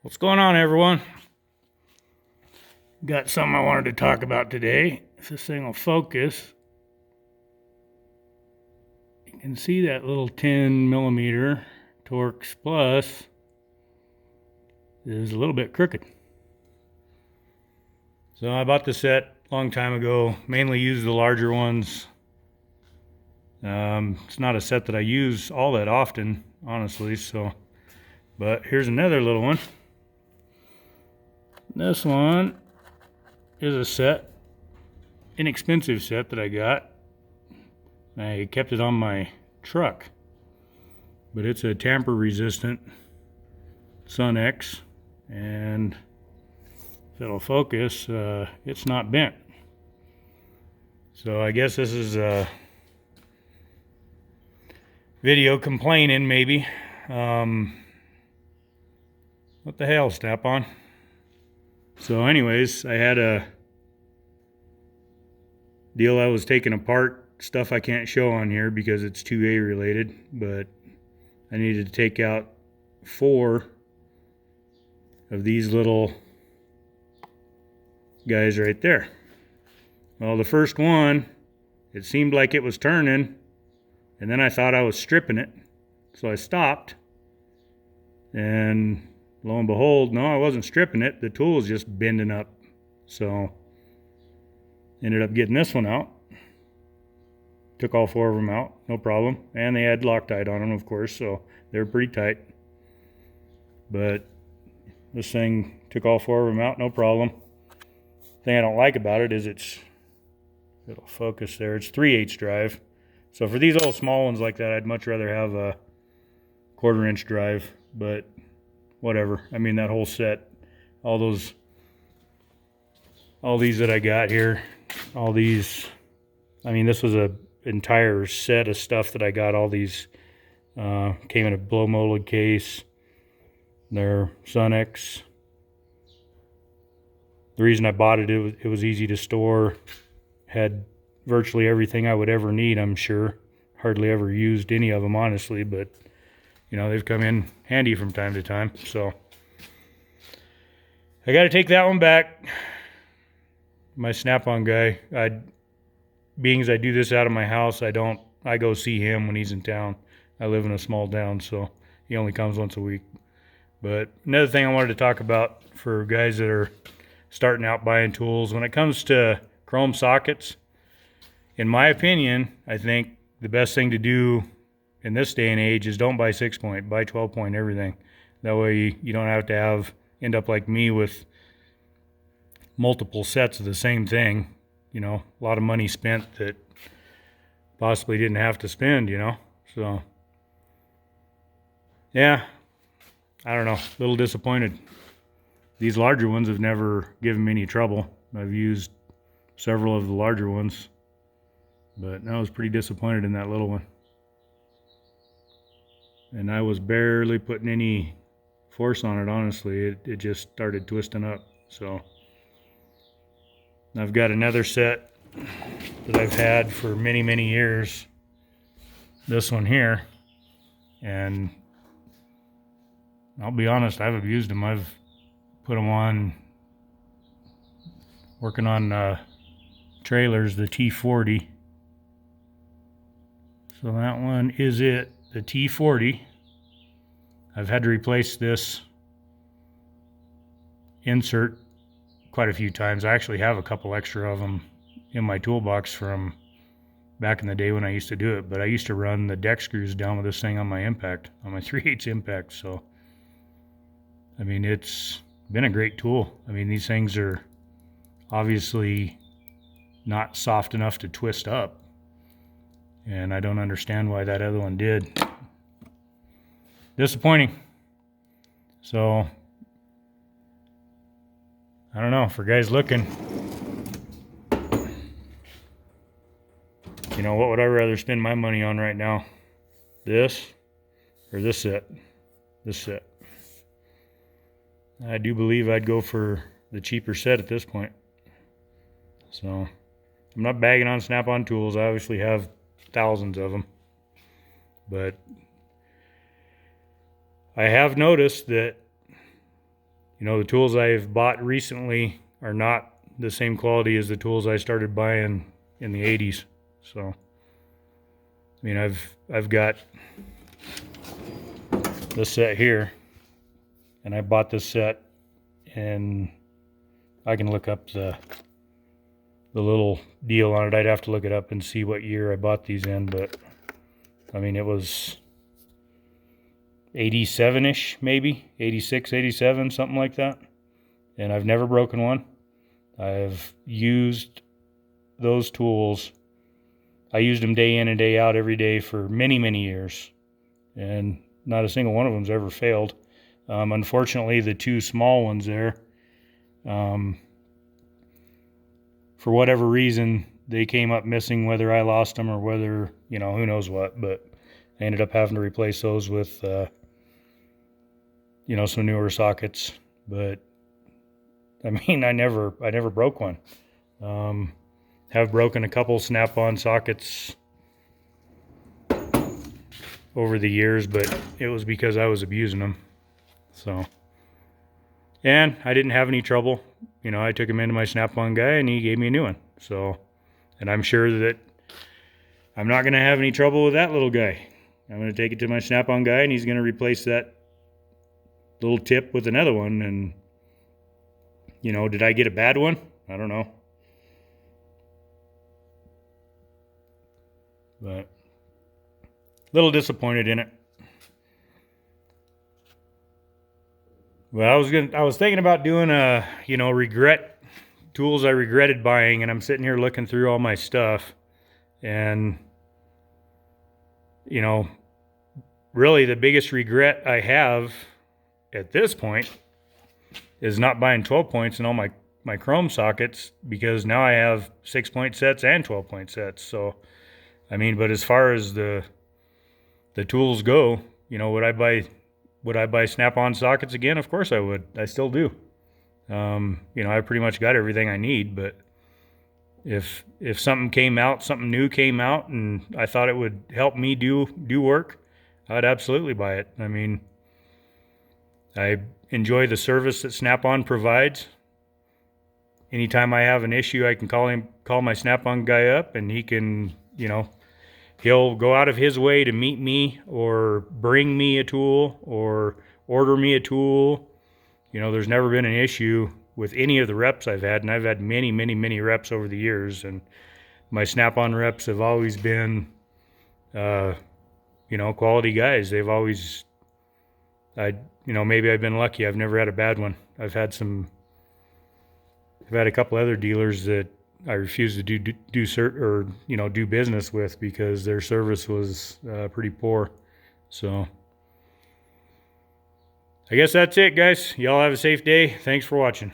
What's going on, everyone? Got something I wanted to talk about today. If this thing will focus, you can see that little 10 millimeter Torx Plus is a little bit crooked. So I bought the set a long time ago, mainly used the larger ones. It's not a set that I use all that often, honestly, but here's another little one. This one is a set, inexpensive set that I got. I kept it on my truck, but it's a tamper resistant Sun-X, and if it'll focus, it's not bent. So I guess this is a video complaining, maybe. What the hell, Snap-on? So anyways, I had a deal I was taking apart, stuff I can't show on here because it's 2A related, but I needed to take out 4 of these little guys right there. Well, the first one, it seemed like it was turning, and then I thought I was stripping it, so I stopped, and lo and behold, no, I wasn't stripping it. The tool was just bending up. So ended up getting this one out. Took all 4 of them out, no problem. And they had Loctite on them, of course, so they were pretty tight. But this thing took all 4 of them out, no problem. Thing I don't like about it is it'll focus there. It's 3/8 drive. So for these little small ones like that, I'd much rather have a 1/4 inch drive, but whatever. I mean, that whole set, all these that I got here, all these, I mean, this was a entire set of stuff that I got. All these came in a blow molded case. They're Sun-X. The reason I bought it, it was easy to store, had virtually everything I would ever need, I'm sure. Hardly ever used any of them, honestly, but you know, they've come in handy from time to time. So I got to take that one back. My Snap-on guy, being as I do this out of my house, I go see him when he's in town. I live in a small town, so he only comes once a week. But another thing I wanted to talk about for guys that are starting out buying tools, when it comes to chrome sockets, in my opinion, I think the best thing to do in this day and age is don't buy 6-point, buy 12-point everything. That way you don't have to end up like me with multiple sets of the same thing. You know, a lot of money spent that possibly didn't have to spend, you know. So yeah, I don't know, a little disappointed. These larger ones have never given me any trouble. I've used several of the larger ones, but I was pretty disappointed in that little one. And I was barely putting any force on it, honestly. It just started twisting up. So I've got another set that I've had for many, many years. This one here. And I'll be honest, I've abused them. I've put them on, working on trailers, the T40. So that one is it. The T40. I've had to replace this insert quite a few times. I actually have a couple extra of them in my toolbox from back in the day when I used to do it, but I used to run the deck screws down with this thing on my impact, on my 3/8 impact. So I mean, it's been a great tool. I mean, these things are obviously not soft enough to twist up, and I don't understand why that other one did. Disappointing. So I don't know, for guys looking, you know, what would I rather spend my money on right now? This or this set? This set. I do believe I'd go for the cheaper set at this point. So I'm not bagging on Snap-on tools. I obviously have thousands of them, but I have noticed that You know, the tools I've bought recently are not the same quality as the tools I started buying in the 80s. So, I mean, I've got this set here, and I bought this set, and I can look up the little deal on it. I'd have to look it up and see what year I bought these in, but I mean, it was 87-ish, maybe 86, 87, something like that. And I've never broken one. I've used those tools. I used them day in and day out every day for many, many years, and not a single one of them's ever failed. Unfortunately, the two small ones there, for whatever reason, they came up missing, whether I lost them or whether, you know, who knows what, but I ended up having to replace those with, you know, some newer sockets. But I mean, I never broke one. Have broken a couple snap-on sockets over the years, but it was because I was abusing them. So, and I didn't have any trouble. You know, I took him into my snap-on guy and he gave me a new one. So, and I'm sure that I'm not going to have any trouble with that little guy. I'm going to take it to my snap-on guy and he's going to replace that little tip with another one. And, you know, did I get a bad one? I don't know. But a little disappointed in it. But I was thinking about doing a, you know, regret tools I regretted buying, and I'm sitting here looking through all my stuff, and you know, really the biggest regret I have at this point is not buying 12 points in all my chrome sockets, because now I have 6-point sets and 12-point sets. So I mean, but as far as the tools go, you know, would I buy snap-on sockets again? Of course I would. I still do. You know, I pretty much got everything I need, but if something new came out and I thought it would help me do work, I'd absolutely buy it. I mean, I enjoy the service that Snap-on provides. Anytime I have an issue, I can call my Snap-on guy up, and he can, you know, he'll go out of his way to meet me or bring me a tool or order me a tool. You know, there's never been an issue with any of the reps I've had, and I've had many, many, many reps over the years, and my Snap-on reps have always been, you know, quality guys. They've always, you know, maybe I've been lucky. I've never had a bad one. I've had a couple other dealers that I refused to do business with because their service was pretty poor. So I guess that's it, guys. Y'all have a safe day. Thanks for watching.